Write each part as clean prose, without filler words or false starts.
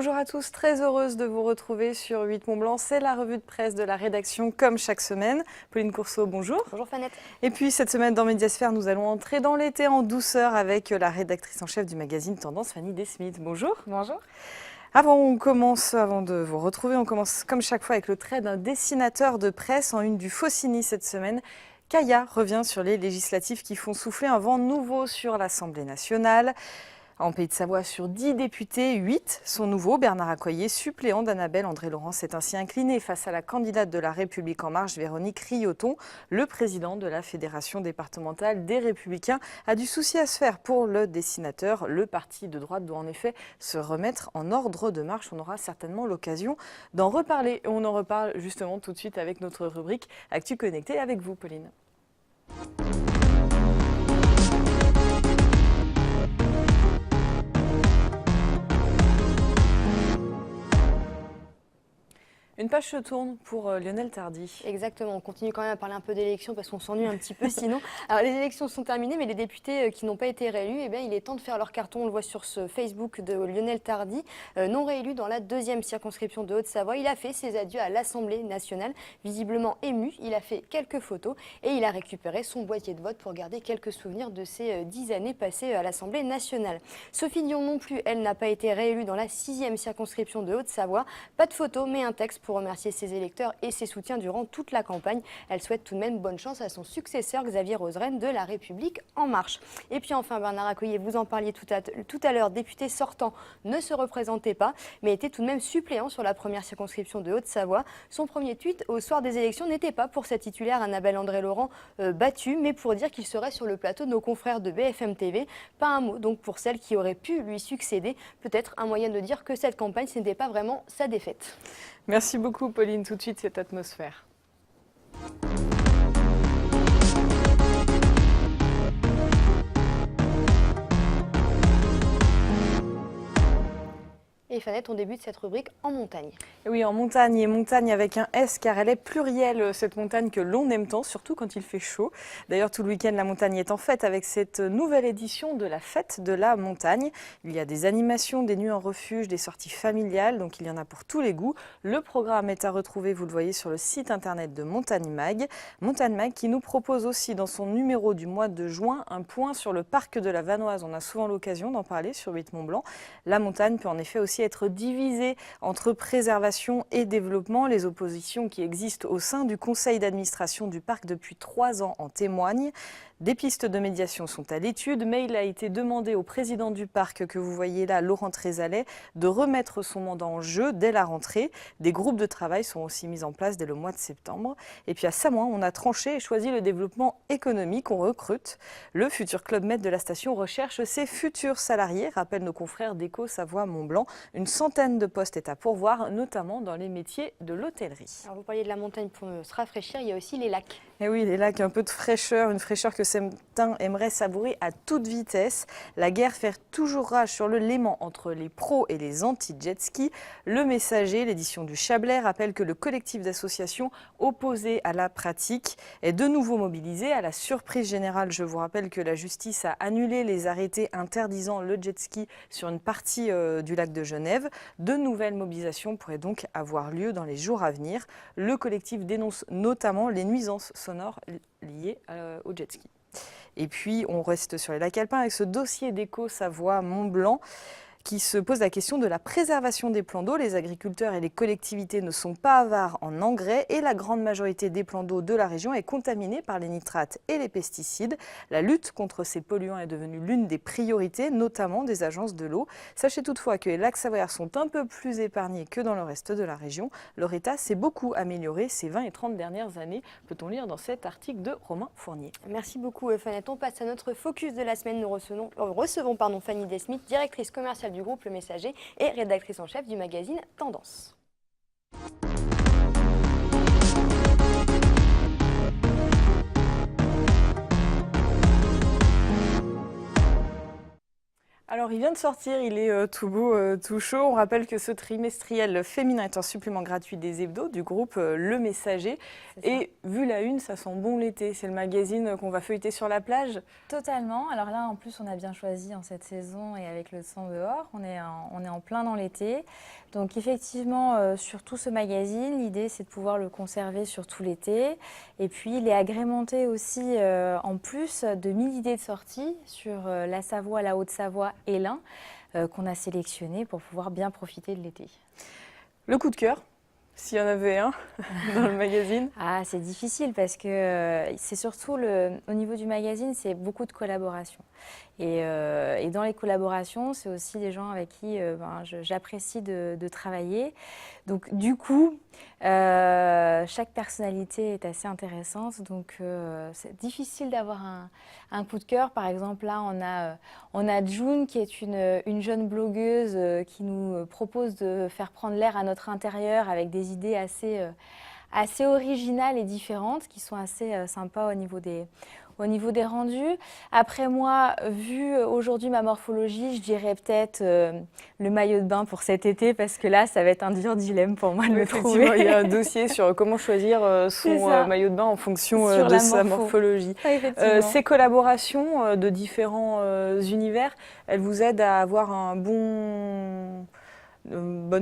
Bonjour à tous, très heureuse de vous retrouver sur 8 Mont Blanc. C'est la revue de presse de la rédaction comme chaque semaine. Pauline Courceau, bonjour. Bonjour Fanette. Et puis cette semaine dans Médiasphère, nous allons entrer dans l'été en douceur avec la rédactrice en chef du magazine Tendance, Fanny Desmith. Bonjour. Bonjour. Avant de vous retrouver, on commence comme chaque fois avec le trait d'un dessinateur de presse en une du Faucigny cette semaine. Kaya revient sur les législatives qui font souffler un vent nouveau sur l'Assemblée nationale. En Pays de Savoie, sur 10 députés, 8 sont nouveaux. Bernard Accoyer, suppléant d'Annabelle André-Laurent, s'est ainsi incliné face à la candidate de La République En Marche, Véronique Rioton. Le président de la Fédération départementale des Républicains a du souci à se faire pour le dessinateur. Le parti de droite doit en effet se remettre en ordre de marche. On aura certainement l'occasion d'en reparler. On en reparle justement tout de suite avec notre rubrique Actu Connecté avec vous, Pauline. Une page se tourne pour Lionel Tardy. Exactement, on continue quand même à parler un peu d'élections parce qu'on s'ennuie un petit peu sinon. Alors les élections sont terminées, mais les députés qui n'ont pas été réélus, eh bien, il est temps de faire leur carton. On le voit sur ce Facebook de Lionel Tardy, non réélu dans la 2e circonscription de Haute-Savoie. Il a fait ses adieux à l'Assemblée nationale, visiblement ému. Il a fait quelques photos et il a récupéré son boîtier de vote pour garder quelques souvenirs de ces 10 années passées à l'Assemblée nationale. Sophie Dion non plus, elle n'a pas été réélue dans la 6e circonscription de Haute-Savoie. Pas de photo, mais un texte pour remercier ses électeurs et ses soutiens durant toute la campagne. Elle souhaite tout de même bonne chance à son successeur Xavier Roseren de La République En Marche. Et puis enfin Bernard Accoyer, vous en parliez tout à l'heure, député sortant, ne se représentait pas, mais était tout de même suppléant sur la 1re circonscription de Haute-Savoie. Son premier tweet au soir des élections n'était pas pour sa titulaire Annabelle André-Laurent battue, mais pour dire qu'il serait sur le plateau de nos confrères de BFM TV. Pas un mot donc pour celle qui aurait pu lui succéder. Peut-être un moyen de dire que cette campagne, ce n'était pas vraiment sa défaite. Merci beaucoup Pauline, tout de suite cette atmosphère. Et Fanette, on débute cette rubrique en montagne. Oui, en montagne, et montagne avec un S car elle est plurielle, cette montagne que l'on aime tant, surtout quand il fait chaud. D'ailleurs, tout le week-end, la montagne est en fête avec cette nouvelle édition de la fête de la montagne. Il y a des animations, des nuits en refuge, des sorties familiales, donc il y en a pour tous les goûts. Le programme est à retrouver, vous le voyez, sur le site internet de Montagne Mag. Montagne Mag qui nous propose aussi dans son numéro du mois de juin un point sur le parc de la Vanoise. On a souvent l'occasion d'en parler sur 8 Mont Blanc. La montagne peut en effet aussi être divisée entre préservation et développement. Les oppositions qui existent au sein du conseil d'administration du parc depuis 3 ans en témoignent. Des pistes de médiation sont à l'étude, mais il a été demandé au président du parc, que vous voyez là, Laurent Trézalet, de remettre son mandat en jeu dès la rentrée. Des groupes de travail sont aussi mis en place dès le mois de septembre. Et puis à Samoin, on a tranché et choisi le développement économique. On recrute. Le futur Club Med de la station recherche ses futurs salariés, rappellent nos confrères d'Écho Savoie Mont-Blanc. Une centaine de postes est à pourvoir, notamment dans les métiers de l'hôtellerie. Alors vous parliez de la montagne pour se rafraîchir, il y a aussi les lacs. Et oui, les lacs, un peu de fraîcheur, une fraîcheur que certains aimeraient savourer à toute vitesse. La guerre fait toujours rage sur le Léman entre les pros et les anti-jet ski. Le Messager, l'édition du Chablais, rappelle que le collectif d'associations opposées à la pratique est de nouveau mobilisé. À la surprise générale, je vous rappelle que la justice a annulé les arrêtés interdisant le jet ski sur une partie du lac de Genève. De nouvelles mobilisations pourraient donc avoir lieu dans les jours à venir. Le collectif dénonce notamment les nuisances sonores liées au jet ski. Et puis, on reste sur les lacs alpins avec ce dossier d'Écho Savoie Mont-Blanc qui se pose la question de la préservation des plans d'eau. Les agriculteurs et les collectivités ne sont pas avares en engrais et la grande majorité des plans d'eau de la région est contaminée par les nitrates et les pesticides. La lutte contre ces polluants est devenue l'une des priorités, notamment des agences de l'eau. Sachez toutefois que les lacs savoyards sont un peu plus épargnés que dans le reste de la région. Leur état s'est beaucoup amélioré ces 20 et 30 dernières années, peut-on lire dans cet article de Romain Fournier. Merci beaucoup Fanette. On passe à notre focus de la semaine. Nous recevons Fanny Desmith, directrice commerciale du groupe Le Messager et rédactrice en chef du magazine Tendance. Alors, il vient de sortir, il est tout beau, tout chaud. On rappelle que ce trimestriel féminin est un supplément gratuit des hebdos du groupe Le Messager. Et vu la une, ça sent bon l'été. C'est le magazine qu'on va feuilleter sur la plage. Totalement. Alors là, en plus, on a bien choisi en cette saison et avec le temps dehors. On est en plein dans l'été. Donc effectivement, sur tout ce magazine, l'idée, c'est de pouvoir le conserver sur tout l'été. Et puis, il est agrémenté aussi, en plus, de 1000 idées de sortie sur la Savoie, la Haute-Savoie et l'Ain, qu'on a sélectionné pour pouvoir bien profiter de l'été. Le coup de cœur, s'il y en avait un dans le magazine. Ah, c'est difficile parce que c'est surtout au niveau du magazine, c'est beaucoup de collaborations. Et dans les collaborations, c'est aussi des gens avec qui j'apprécie de travailler. Donc du coup, chaque personnalité est assez intéressante. Donc c'est difficile d'avoir un coup de cœur. Par exemple, là, on a June qui est une jeune blogueuse qui nous propose de faire prendre l'air à notre intérieur avec des idées assez originales et différentes qui sont assez sympas au niveau des rendus. Après moi, vu aujourd'hui ma morphologie, je dirais peut-être le maillot de bain pour cet été parce que là, ça va être un dur dilemme pour moi de le trouver. Il y a un dossier sur comment choisir son maillot de bain en fonction de sa morphologie. Ces collaborations de différents univers, elles vous aident à avoir un bon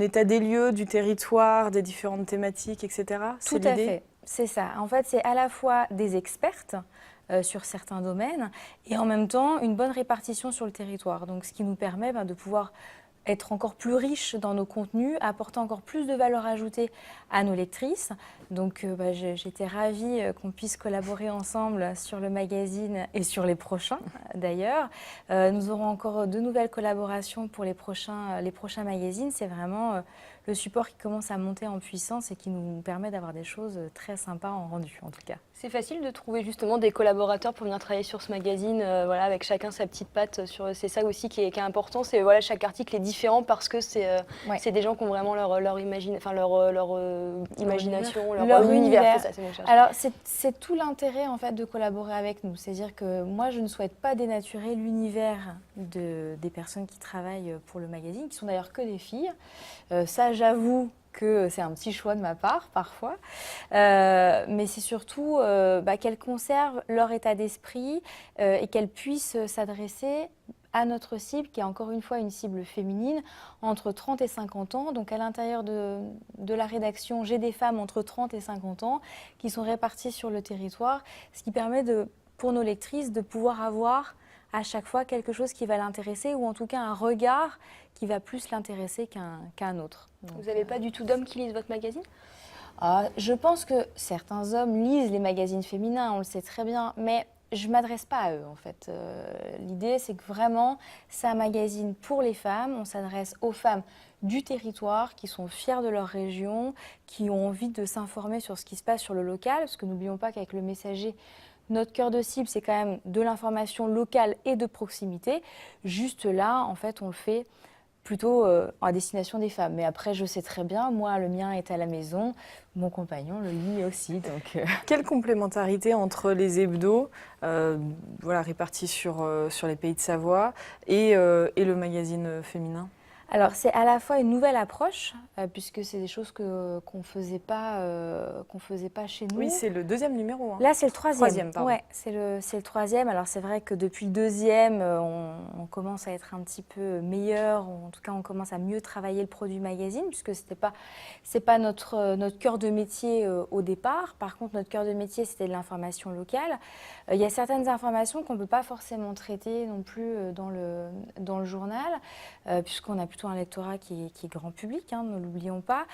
état des lieux, du territoire, des différentes thématiques, etc. Tout à fait, c'est ça. En fait, c'est à la fois des expertes sur certains domaines et en même temps une bonne répartition sur le territoire. Donc, ce qui nous permet de pouvoir être encore plus riche dans nos contenus, apporter encore plus de valeur ajoutée à nos lectrices. Donc j'étais ravie qu'on puisse collaborer ensemble sur le magazine et sur les prochains d'ailleurs. Nous aurons encore de nouvelles collaborations pour les prochains magazines. C'est vraiment le support qui commence à monter en puissance et qui nous permet d'avoir des choses très sympas en rendu en tout cas. C'est facile de trouver justement des collaborateurs pour venir travailler sur ce magazine, voilà, avec chacun sa petite patte. C'est ça aussi qui est important. C'est voilà, chaque article est différent parce que c'est des gens qui ont vraiment leur imagination, leur univers. C'est ça, alors c'est tout l'intérêt en fait de collaborer avec nous. C'est-à-dire que moi je ne souhaite pas dénaturer l'univers des personnes qui travaillent pour le magazine, qui sont d'ailleurs que des filles. Ça j'avoue que c'est un petit choix de ma part parfois, mais c'est surtout qu'elles conservent leur état d'esprit et qu'elles puissent s'adresser à notre cible, qui est encore une fois une cible féminine, entre 30 et 50 ans. Donc à l'intérieur de la rédaction, j'ai des femmes entre 30 et 50 ans qui sont réparties sur le territoire, ce qui permet pour nos lectrices de pouvoir avoir à chaque fois quelque chose qui va l'intéresser ou en tout cas un regard qui va plus l'intéresser qu'un autre. Donc, vous n'avez pas du tout d'hommes qui lisent votre magazine ? Je pense que certains hommes lisent les magazines féminins, on le sait très bien, mais je ne m'adresse pas à eux en fait. L'idée c'est que vraiment c'est un magazine pour les femmes, on s'adresse aux femmes du territoire qui sont fières de leur région, qui ont envie de s'informer sur ce qui se passe sur le local, parce que n'oublions pas qu'avec le Messager, notre cœur de cible, c'est quand même de l'information locale et de proximité. Juste là, en fait, on le fait plutôt à destination des femmes. Mais après, je sais très bien, moi, le mien est à la maison, mon compagnon le lit aussi. Donc, Quelle complémentarité entre les hebdos, répartis sur les pays de Savoie, et le magazine féminin ? Alors, c'est à la fois une nouvelle approche, puisque c'est des choses qu'on faisait pas chez nous. Oui, c'est le deuxième numéro. Hein. Là, c'est le troisième. Pardon. Ouais, c'est le troisième. Alors, c'est vrai que depuis le deuxième, on commence à être un petit peu meilleur. En tout cas, on commence à mieux travailler le produit magazine, puisque c'est pas notre cœur de métier au départ. Par contre, notre cœur de métier, c'était de l'information locale. Il y a certaines informations qu'on ne peut pas forcément traiter non plus dans le journal, puisqu'on a plutôt un lectorat qui est grand public, hein, ne l'oublions pas.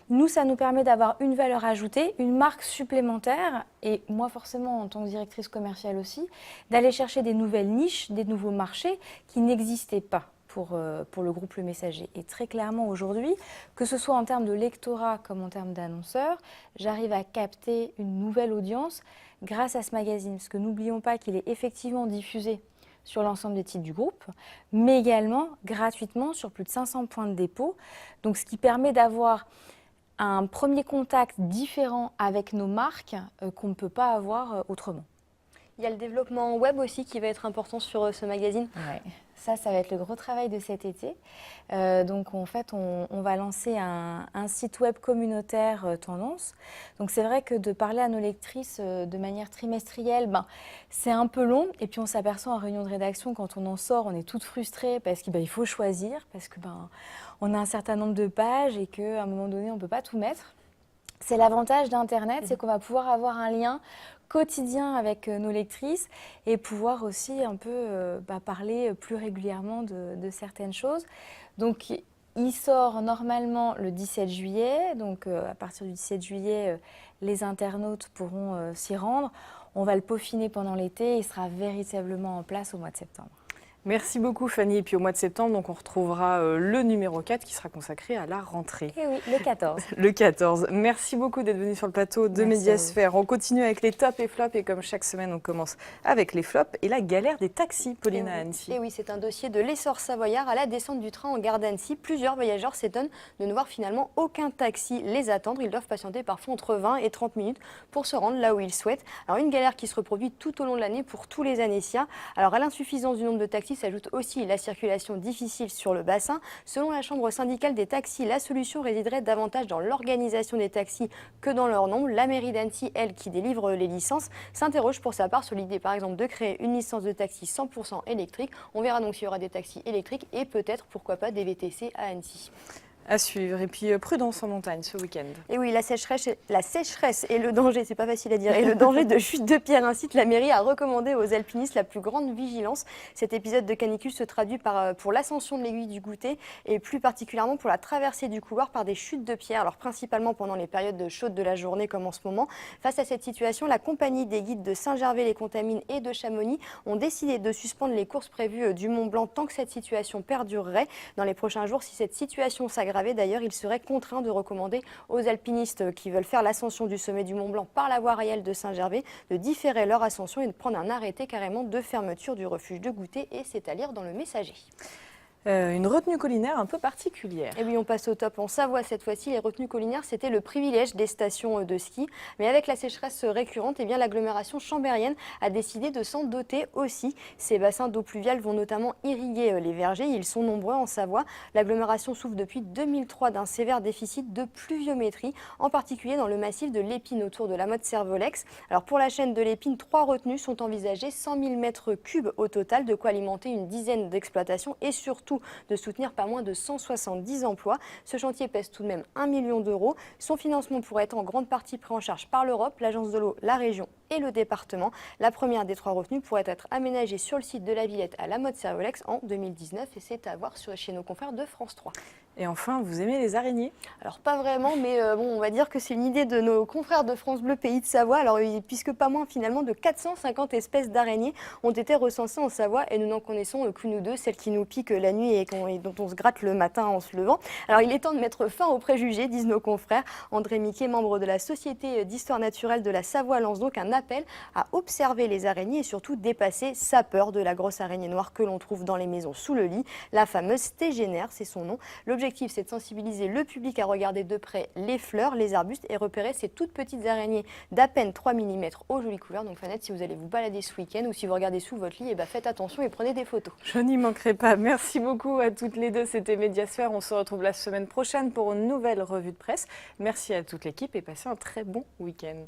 Nous, ça nous permet d'avoir une valeur ajoutée, une marque supplémentaire, et moi forcément en tant que directrice commerciale aussi, d'aller chercher des nouvelles niches, des nouveaux marchés qui n'existaient pas pour le groupe Le Messager. Et très clairement aujourd'hui, que ce soit en termes de lectorat comme en termes d'annonceurs, j'arrive à capter une nouvelle audience grâce à ce magazine, parce que n'oublions pas qu'il est effectivement diffusé sur l'ensemble des titres du groupe, mais également gratuitement sur plus de 500 points de dépôt. Donc, ce qui permet d'avoir un premier contact différent avec nos marques qu'on ne peut pas avoir autrement. Il y a le développement web aussi qui va être important sur ce magazine. Ouais. Ça va être le gros travail de cet été. Donc en fait, on va lancer un site web communautaire tendance. Donc c'est vrai que de parler à nos lectrices de manière trimestrielle, c'est un peu long. Et puis on s'aperçoit en réunion de rédaction, quand on en sort, on est toutes frustrées parce qu'il faut choisir, parce que on a un certain nombre de pages et qu'à un moment donné, on ne peut pas tout mettre. C'est l'avantage d'Internet, c'est qu'on va pouvoir avoir un lien quotidien avec nos lectrices et pouvoir aussi un peu parler plus régulièrement de certaines choses. Donc, il sort normalement le 17 juillet. Donc, à partir du 17 juillet, les internautes pourront s'y rendre. On va le peaufiner pendant l'été et il sera véritablement en place au mois de septembre. Merci beaucoup Fanny. Et puis au mois de septembre, donc, on retrouvera le numéro 4 qui sera consacré à la rentrée. Et oui, le 14. Le 14. Merci beaucoup d'être venu sur le plateau de Médiasphère. On continue avec les tops et flops et comme chaque semaine, on commence avec les flops et la galère des taxis, Pauline, à Annecy. Et oui, c'est un dossier de l'essor savoyard à la descente du train en gare d'Annecy. Plusieurs voyageurs s'étonnent de ne voir finalement aucun taxi les attendre. Ils doivent patienter parfois entre 20 et 30 minutes pour se rendre là où ils souhaitent. Alors une galère qui se reproduit tout au long de l'année pour tous les Annéciens. Alors à l'insuffisance du nombre de taxis s'ajoute aussi la circulation difficile sur le bassin. Selon la Chambre syndicale des taxis, la solution résiderait davantage dans l'organisation des taxis que dans leur nombre. La mairie d'Annecy, elle, qui délivre les licences, s'interroge pour sa part sur l'idée par exemple de créer une licence de taxi 100% électrique. On verra donc s'il y aura des taxis électriques et peut-être, pourquoi pas, des VTC à Annecy. À suivre. Et puis prudence en montagne ce week-end. Et oui, la sécheresse et le danger, c'est pas facile à dire, et le danger de chute de pierre incite la mairie à recommander aux alpinistes la plus grande vigilance. Cet épisode de canicule se traduit pour l'ascension de l'aiguille du Goutet et plus particulièrement pour la traversée du couloir par des chutes de pierre, alors principalement pendant les périodes chaudes de la journée comme en ce moment. Face à cette situation, la compagnie des guides de Saint-Gervais-les-Contamines et de Chamonix ont décidé de suspendre les courses prévues du Mont Blanc tant que cette situation perdurerait. Dans les prochains jours, si cette situation s'aggrave, d'ailleurs, il serait contraint de recommander aux alpinistes qui veulent faire l'ascension du sommet du Mont Blanc par la voie réelle de Saint-Gervais de différer leur ascension et de prendre un arrêté carrément de fermeture du refuge de Goutet, et c'est à lire dans le Messager. Une retenue collinaire un peu particulière. Et oui, on passe au top en Savoie cette fois-ci. Les retenues collinaires, c'était le privilège des stations de ski. Mais avec la sécheresse récurrente, l'agglomération chambérienne a décidé de s'en doter aussi. Ces bassins d'eau pluviale vont notamment irriguer les vergers. Ils sont nombreux en Savoie. L'agglomération souffre depuis 2003 d'un sévère déficit de pluviométrie, en particulier dans le massif de l'Épine autour de la Motte-Servolex. Alors pour la chaîne de l'Épine, 3 retenues sont envisagées, 100 000 mètres cubes au total, de quoi alimenter une dizaine d'exploitations et surtout de soutenir pas moins de 170 emplois. Ce chantier pèse tout de même 1 million d'euros. Son financement pourrait être en grande partie pris en charge par l'Europe, l'Agence de l'eau, la région et le département. La première des 3 retenues pourrait être aménagée sur le site de la Villette à la Motte-Servolex en 2019 et c'est à voir chez nos confrères de France 3. Et enfin, vous aimez les araignées? Alors pas vraiment, mais on va dire que c'est une idée de nos confrères de France Bleu Pays de Savoie. Alors puisque pas moins finalement de 450 espèces d'araignées ont été recensées en Savoie et nous n'en connaissons que nous deux, celles qui nous piquent la nuit et dont on se gratte le matin en se levant. Alors il est temps de mettre fin aux préjugés, disent nos confrères. André Miquet, membre de la Société d'histoire naturelle de la Savoie, lance donc un appel à observer les araignées et surtout dépasser sa peur de la grosse araignée noire que l'on trouve dans les maisons sous le lit, la fameuse stégénaire, c'est son nom. L'objectif, c'est de sensibiliser le public à regarder de près les fleurs, les arbustes et repérer ces toutes petites araignées d'à peine 3 mm aux jolies couleurs. Donc Fanette, si vous allez vous balader ce week-end ou si vous regardez sous votre lit, faites attention et prenez des photos. Je n'y manquerai pas. Merci beaucoup à toutes les deux. C'était Médiasphère. On se retrouve la semaine prochaine pour une nouvelle revue de presse. Merci à toute l'équipe et passez un très bon week-end.